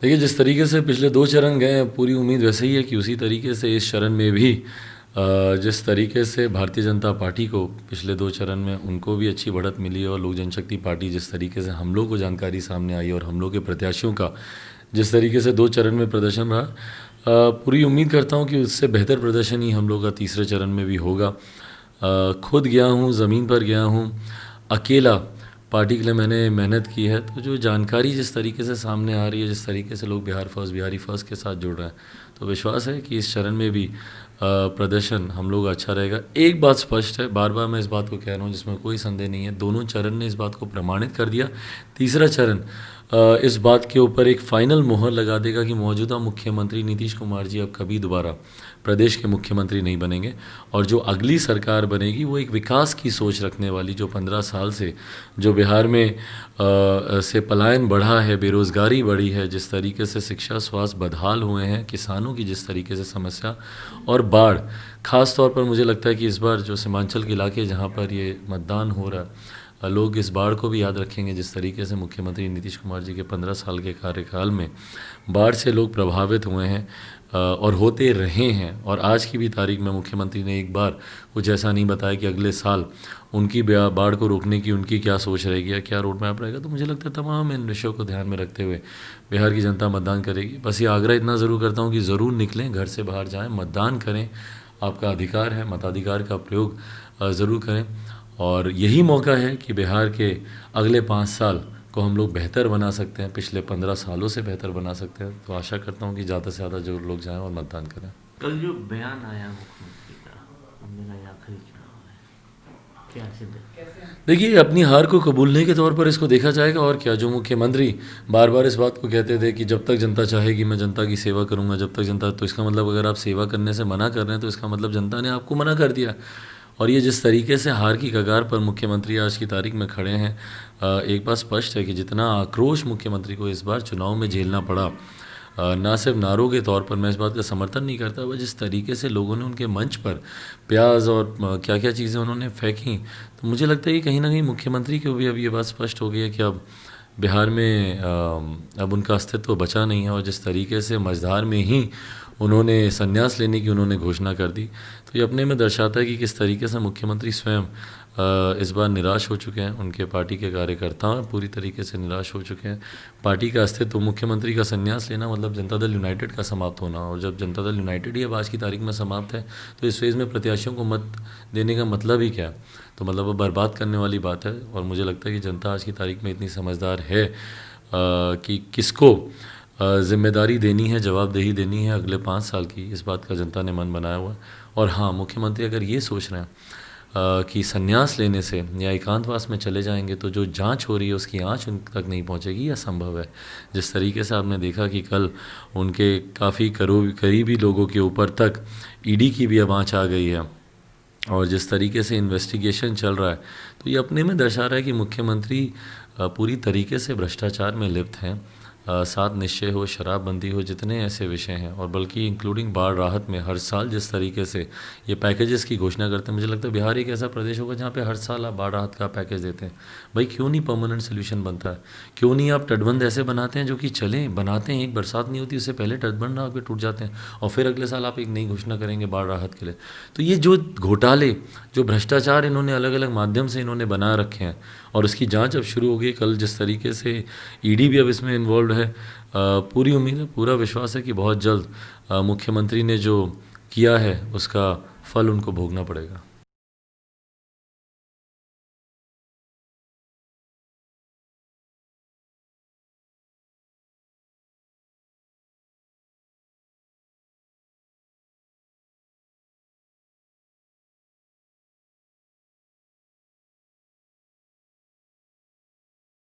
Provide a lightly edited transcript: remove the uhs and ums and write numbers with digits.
देखिए, जिस तरीके से पिछले 2 चरण गए हैं, पूरी उम्मीद वैसे ही है कि उसी तरीके से इस चरण में भी जिस तरीके से भारतीय जनता पार्टी को पिछले 2 चरण में उनको भी अच्छी बढ़त मिली है, और लोक जनशक्ति पार्टी जिस तरीके से हम लोग को जानकारी सामने आई और हम लोग के प्रत्याशियों का जिस तरीके से 2 चरण में प्रदर्शन रहा, पूरी उम्मीद करता हूँ कि उससे बेहतर प्रदर्शन ही हम लोग का तीसरे चरण में भी होगा। खुद गया हूँ, ज़मीन पर गया हूँ, अकेला पार्टी के लिए मैंने मेहनत की है, तो जो जानकारी जिस तरीके से सामने आ रही है, जिस तरीके से लोग बिहारी फर्स्ट के साथ जुड़ रहे हैं, तो विश्वास है कि इस चरण में भी प्रदर्शन हम लोग अच्छा रहेगा। एक बात स्पष्ट है, बार बार मैं इस बात को कह रहा हूँ, जिसमें कोई संदेह नहीं है, दोनों चरण ने इस बात को प्रमाणित कर दिया। तीसरा चरण इस बात के ऊपर एक फाइनल मोहर लगा देगा कि मौजूदा मुख्यमंत्री नीतीश कुमार जी अब कभी दोबारा प्रदेश के मुख्यमंत्री नहीं बनेंगे, और जो अगली सरकार बनेगी वो एक विकास की सोच रखने वाली, जो 15 साल से जो बिहार में से पलायन बढ़ा है, बेरोज़गारी बढ़ी है, जिस तरीके से शिक्षा स्वास्थ्य बदहाल हुए हैं, किसानों की जिस तरीके से समस्या और बाढ़, ख़ास तौर पर मुझे लगता है कि इस बार जो सीमांचल के इलाके जहाँ पर ये मतदान हो रहा है, लोग इस बाढ़ को भी याद रखेंगे। जिस तरीके से मुख्यमंत्री नीतीश कुमार जी के 15 साल के कार्यकाल में बाढ़ से लोग प्रभावित हुए हैं और होते रहे हैं, और आज की भी तारीख में मुख्यमंत्री ने एक बार कुछ ऐसा नहीं बताया कि अगले साल उनकी बाढ़ को रोकने की उनकी क्या सोच रहेगी या क्या रोड मैप रहेगा। तो मुझे लगता है तमाम इन विषयों को ध्यान में रखते हुए बिहार की जनता मतदान करेगी। बस ये आग्रह इतना ज़रूर करता हूँ कि ज़रूर निकलें, घर से बाहर जाएँ, मतदान करें, आपका अधिकार है, मताधिकार का प्रयोग ज़रूर करें, और यही मौका है कि बिहार के अगले 5 साल को हम लोग बेहतर बना सकते हैं, पिछले 15 सालों से बेहतर बना सकते हैं। तो आशा करता हूँ कि ज़्यादा से ज़्यादा जो लोग जाएं और मतदान करें। कल जो बयान आया मुख्यमंत्री का, मेरा ये आखिरी चुनाव है, क्या सिद्ध? देखिए, अपनी हार को कबूलने के तौर पर इसको देखा जाएगा, और क्या। जो मुख्यमंत्री बार बार इस बात को कहते थे कि जब तक जनता चाहेगी मैं जनता की सेवा करूँगा, जब तक जनता, तो इसका मतलब अगर आप सेवा करने से मना कर रहे हैं तो इसका मतलब जनता ने आपको मना कर दिया। और ये जिस तरीके से हार की कगार पर मुख्यमंत्री आज की तारीख में खड़े हैं, एक बात स्पष्ट है कि जितना आक्रोश मुख्यमंत्री को इस बार चुनाव में झेलना पड़ा, ना सिर्फ नारों के तौर पर, मैं इस बात का समर्थन नहीं करता, वह जिस तरीके से लोगों ने उनके मंच पर प्याज और क्या क्या चीज़ें उन्होंने फेंकी, तो मुझे लगता है कि कहीं ना कहीं मुख्यमंत्री को भी अब ये बात स्पष्ट हो गई है कि अब बिहार में अब उनका अस्तित्व बचा नहीं है। और जिस तरीके से मझधार में ही उन्होंने संन्यास लेने की उन्होंने घोषणा कर दी, तो ये अपने में दर्शाता है कि किस तरीके से मुख्यमंत्री स्वयं इस बार निराश हो चुके हैं। उनके पार्टी के कार्यकर्ता पूरी तरीके से निराश हो चुके हैं। पार्टी का अस्तित्व, मुख्यमंत्री का संन्यास लेना मतलब जनता दल यूनाइटेड का समाप्त होना, और जब जनता दल यूनाइटेड ही अब आज की तारीख में समाप्त है, तो इस फेज़ में प्रत्याशियों को मत देने का मतलब ही क्या? तो मतलब वो बर्बाद करने वाली बात है। और मुझे लगता है कि जनता आज की तारीख में इतनी समझदार है कि किसको जिम्मेदारी देनी है, जवाबदेही देनी है अगले 5 साल की, इस बात का जनता ने मन बनाया हुआ है। और हाँ, मुख्यमंत्री अगर ये सोच रहे हैं कि संन्यास लेने से या एकांतवास में चले जाएंगे तो जो जांच हो रही है उसकी आंच उन तक नहीं पहुंचेगी, यह संभव है। जिस तरीके से आपने देखा कि कल उनके काफ़ी करीबी लोगों के ऊपर तक ईडी की भी अब आंच आ गई है, और जिस तरीके से इन्वेस्टिगेशन चल रहा है, तो ये अपने में दर्शा रहा है कि मुख्यमंत्री पूरी तरीके से भ्रष्टाचार में लिप्त हैं। 7 निश्चय हो, शराबबंदी हो, जितने ऐसे विषय हैं, और बल्कि इंक्लूडिंग बाढ़ राहत में हर साल जिस तरीके से ये पैकेजेस की घोषणा करते हैं, मुझे लगता है बिहार एक ऐसा प्रदेश होगा जहाँ पे हर साल आप बाढ़ राहत का पैकेज देते हैं। भाई क्यों नहीं परमानेंट सोल्यूशन बनता है? क्यों नहीं आप तटबंध ऐसे बनाते हैं जो कि चलें? बनाते हैं, एक बरसात नहीं होती उससे पहले तटबंध आपके टूट जाते हैं, और फिर अगले साल आप एक नई घोषणा करेंगे बाढ़ राहत के लिए। तो ये जो घोटाले, जो भ्रष्टाचार इन्होंने अलग अलग माध्यम से इन्होंने बना रखे हैं, और उसकी जांच अब शुरू हो गई। कल जिस तरीके से ईडी भी अब इसमें इन्वॉल्व है, पूरी उम्मीद है, पूरा विश्वास है कि बहुत जल्द मुख्यमंत्री ने जो किया है उसका फल उनको भोगना पड़ेगा।